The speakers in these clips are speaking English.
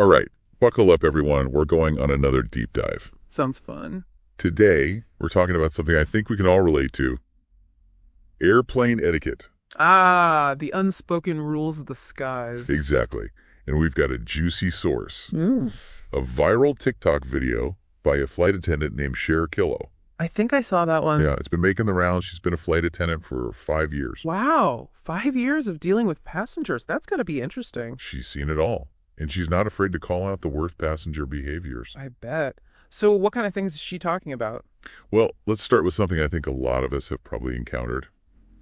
All right, buckle up, everyone. We're going on another deep dive. Sounds fun. Today, we're talking about something I think we can all relate to. Airplane etiquette. Ah, the unspoken rules of the skies. Exactly. And we've got a juicy source. Mm. A viral TikTok video by a flight attendant named Cher Killo. I think I saw that one. Yeah, it's been making the rounds. She's been a flight attendant for 5 years. Wow, 5 years of dealing with passengers. That's got to be interesting. She's seen it all. And she's not afraid to call out the worst passenger behaviors. I bet. So what kind of things is she talking about? Well, let's start with something I think a lot of us have probably encountered.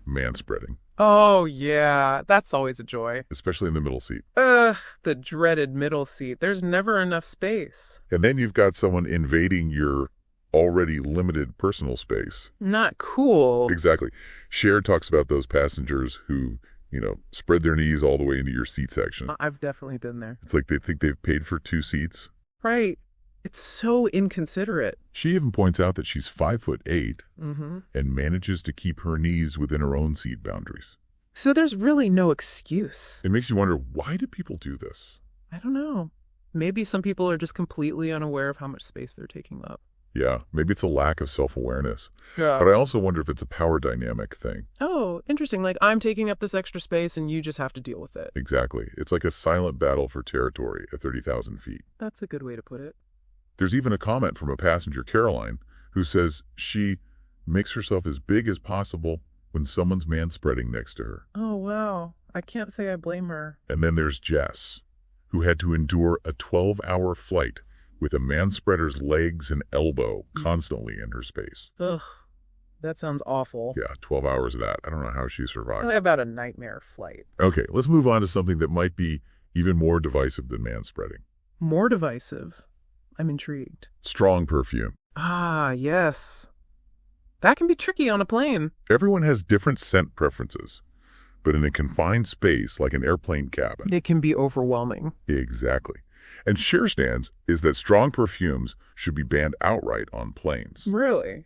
Manspreading. Oh, yeah. That's always a joy. Especially in the middle seat. Ugh, the dreaded middle seat. There's never enough space. And then you've got someone invading your already limited personal space. Not cool. Exactly. Cher talks about those passengers who, spread their knees all the way into your seat section. I've definitely been there. It's like they think they've paid for 2 seats. Right. It's so inconsiderate. She even points out that she's 5'8" Mm-hmm. and manages to keep her knees within her own seat boundaries. So there's really no excuse. It makes you wonder, why do people do this? I don't know. Maybe some people are just completely unaware of how much space they're taking up. Yeah, maybe it's a lack of self-awareness. Yeah. But I also wonder if it's a power dynamic thing. Oh, interesting. Like, I'm taking up this extra space and you just have to deal with it. Exactly. It's like a silent battle for territory at 30,000 feet. That's a good way to put it. There's even a comment from a passenger, Caroline, who says she makes herself as big as possible when someone's manspreading next to her. Oh, wow. I can't say I blame her. And then there's Jess, who had to endure a 12-hour flight with a manspreader's legs and elbow constantly in her space. Ugh, that sounds awful. Yeah, 12 hours of that. I don't know how she survived. It's about a nightmare flight. Okay, let's move on to something that might be even more divisive than manspreading. More divisive. I'm intrigued. Strong perfume. Ah, yes. That can be tricky on a plane. Everyone has different scent preferences, but in a confined space like an airplane cabin. It can be overwhelming. Exactly. And Cher's stance is that strong perfumes should be banned outright on planes. Really?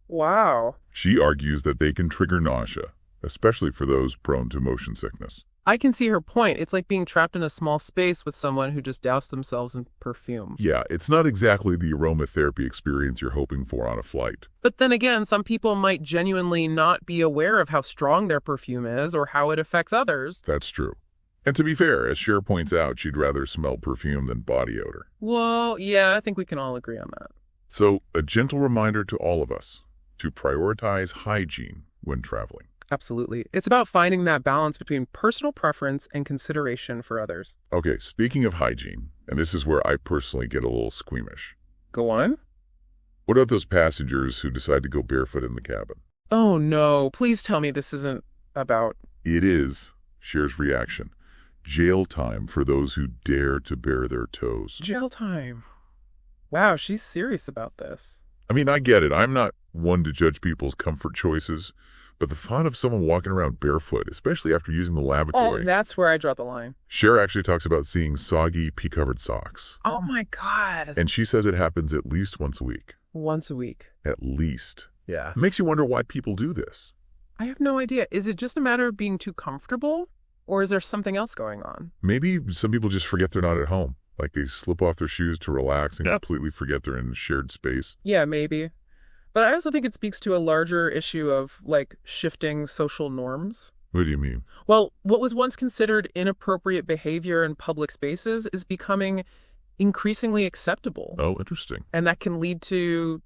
Wow. She argues that they can trigger nausea, especially for those prone to motion sickness. I can see her point. It's like being trapped in a small space with someone who just doused themselves in perfume. Yeah, it's not exactly the aromatherapy experience you're hoping for on a flight. But then again, some people might genuinely not be aware of how strong their perfume is or how it affects others. That's true. And to be fair, as Cher points out, she'd rather smell perfume than body odor. Well, yeah, I think we can all agree on that. So, a gentle reminder to all of us to prioritize hygiene when traveling. Absolutely. It's about finding that balance between personal preference and consideration for others. Okay, speaking of hygiene, and this is where I personally get a little squeamish. Go on. What about those passengers who decide to go barefoot in the cabin? Oh, no. Please tell me this isn't about... It is. Cher's reaction. Jail time for those who dare to bare their toes. Jail time. Wow, she's serious about this. I mean, I get it. I'm not one to judge people's comfort choices, but the thought of someone walking around barefoot, especially after using the lavatory... Oh, that's where I draw the line. Cher actually talks about seeing soggy, pee-covered socks. Oh, my God. And she says it happens at least once a week. Once a week. At least. Yeah. It makes you wonder why people do this. I have no idea. Is it just a matter of being too comfortable? Or is there something else going on? Maybe some people just forget they're not at home. Like they slip off their shoes to relax and completely forget they're in a shared space. Yeah, maybe. But I also think it speaks to a larger issue of, like, shifting social norms. What do you mean? Well, what was once considered inappropriate behavior in public spaces is becoming increasingly acceptable. Oh, interesting. And that can lead to,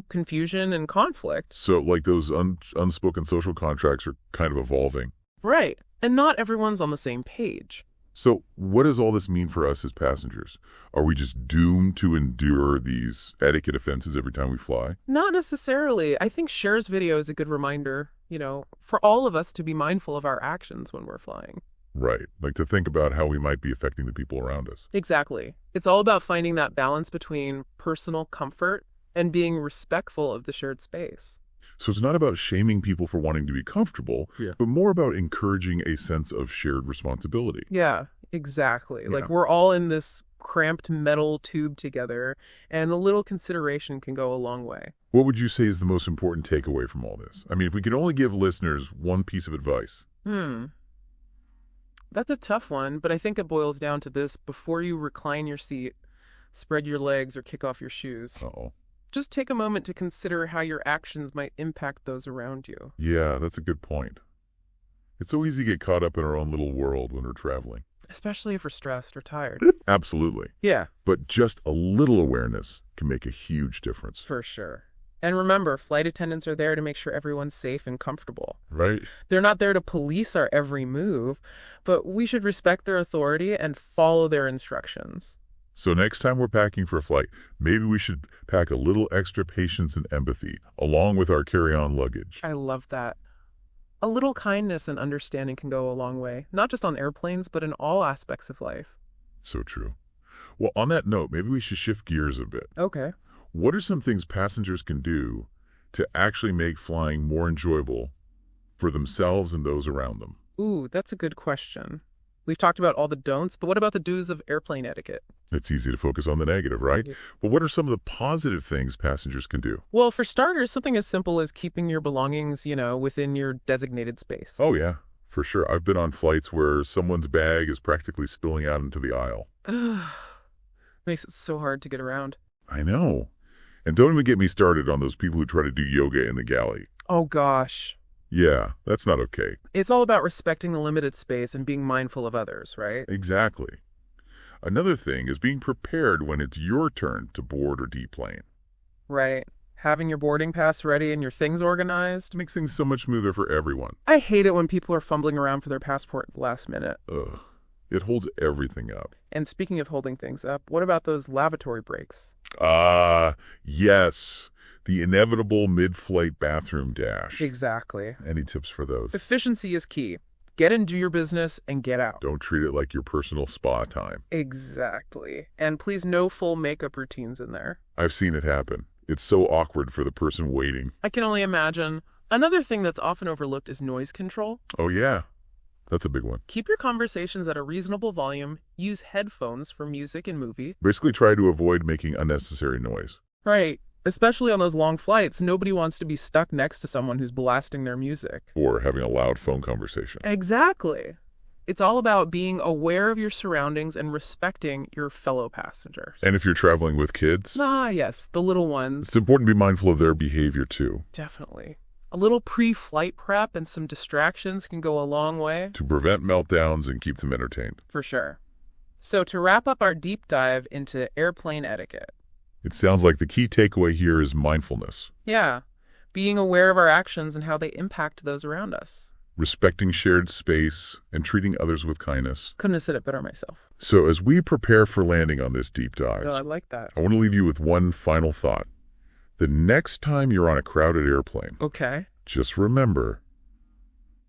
confusion and conflict. So, like those unspoken social contracts are kind of evolving. Right. And not everyone's on the same page. So, what does all this mean for us as passengers? Are we just doomed to endure these etiquette offenses every time we fly? Not necessarily. I think Cher's video is a good reminder, for all of us to be mindful of our actions when we're flying. Right. Like to think about how we might be affecting the people around us. Exactly. It's all about finding that balance between personal comfort and being respectful of the shared space. So it's not about shaming people for wanting to be comfortable, but more about encouraging a sense of shared responsibility. Yeah, exactly. Yeah. Like we're all in this cramped metal tube together, and a little consideration can go a long way. What would you say is the most important takeaway from all this? I mean, if we could only give listeners one piece of advice. That's a tough one, but I think it boils down to this. Before you recline your seat, spread your legs, or kick off your shoes, Uh-oh. just take a moment to consider how your actions might impact those around you. Yeah, that's a good point. It's so easy to get caught up in our own little world when we're traveling. Especially if we're stressed or tired. Absolutely. Yeah, But just a little awareness can make a huge difference. for sure. And remember, flight attendants are there to make sure everyone's safe and comfortable. Right? They're not there to police our every move, but we should respect their authority and follow their instructions. So next time we're packing for a flight, maybe we should pack a little extra patience and empathy along with our carry-on luggage. I love that. A little kindness and understanding can go a long way, not just on airplanes, but in all aspects of life. So true. Well, on that note, maybe we should shift gears a bit. Okay. What are some things passengers can do to actually make flying more enjoyable for themselves and those around them? Ooh, that's a good question. We've talked about all the don'ts, but what about the do's of airplane etiquette? It's easy to focus on the negative, right? Yeah. But what are some of the positive things passengers can do? Well, for starters, something as simple as keeping your belongings, within your designated space. Oh, yeah, for sure. I've been on flights where someone's bag is practically spilling out into the aisle. Makes it so hard to get around. I know. And don't even get me started on those people who try to do yoga in the galley. Oh, gosh. Yeah, that's not okay. It's all about respecting the limited space and being mindful of others, right? Exactly. Another thing is being prepared when it's your turn to board or deplane. Right. Having your boarding pass ready and your things organized. It makes things so much smoother for everyone. I hate it when people are fumbling around for their passport at the last minute. Ugh. It holds everything up. And speaking of holding things up, what about those lavatory breaks? Yes. The inevitable mid-flight bathroom dash. Exactly. Any tips for those? Efficiency is key. Get in, do your business, and get out. Don't treat it like your personal spa time. Exactly. And please, no full makeup routines in there. I've seen it happen. It's so awkward for the person waiting. I can only imagine. Another thing that's often overlooked is noise control. Oh, yeah. That's a big one. Keep your conversations at a reasonable volume. Use headphones for music and movie. Basically, try to avoid making unnecessary noise. Right. Especially on those long flights, nobody wants to be stuck next to someone who's blasting their music. Or having a loud phone conversation. Exactly. It's all about being aware of your surroundings and respecting your fellow passengers. And if you're traveling with kids, Yes, the little ones. it's important to be mindful of their behavior, too. Definitely. A little pre-flight prep and some distractions can go a long way. To prevent meltdowns and keep them entertained. For sure. So to wrap up our deep dive into airplane etiquette. It sounds like the key takeaway here is mindfulness. Yeah. Being aware of our actions and how they impact those around us. Respecting shared space and treating others with kindness. Couldn't have said it better myself. So as we prepare for landing on this deep dive, No, I like that. I want to leave you with one final thought. The next time you're on a crowded airplane, Okay. just remember,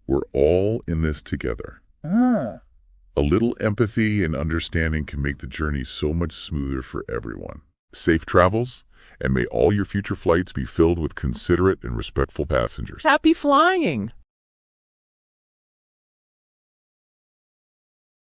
we're all in this together. A little empathy and understanding can make the journey so much smoother for everyone. Safe travels, and may all your future flights be filled with considerate and respectful passengers. Happy flying!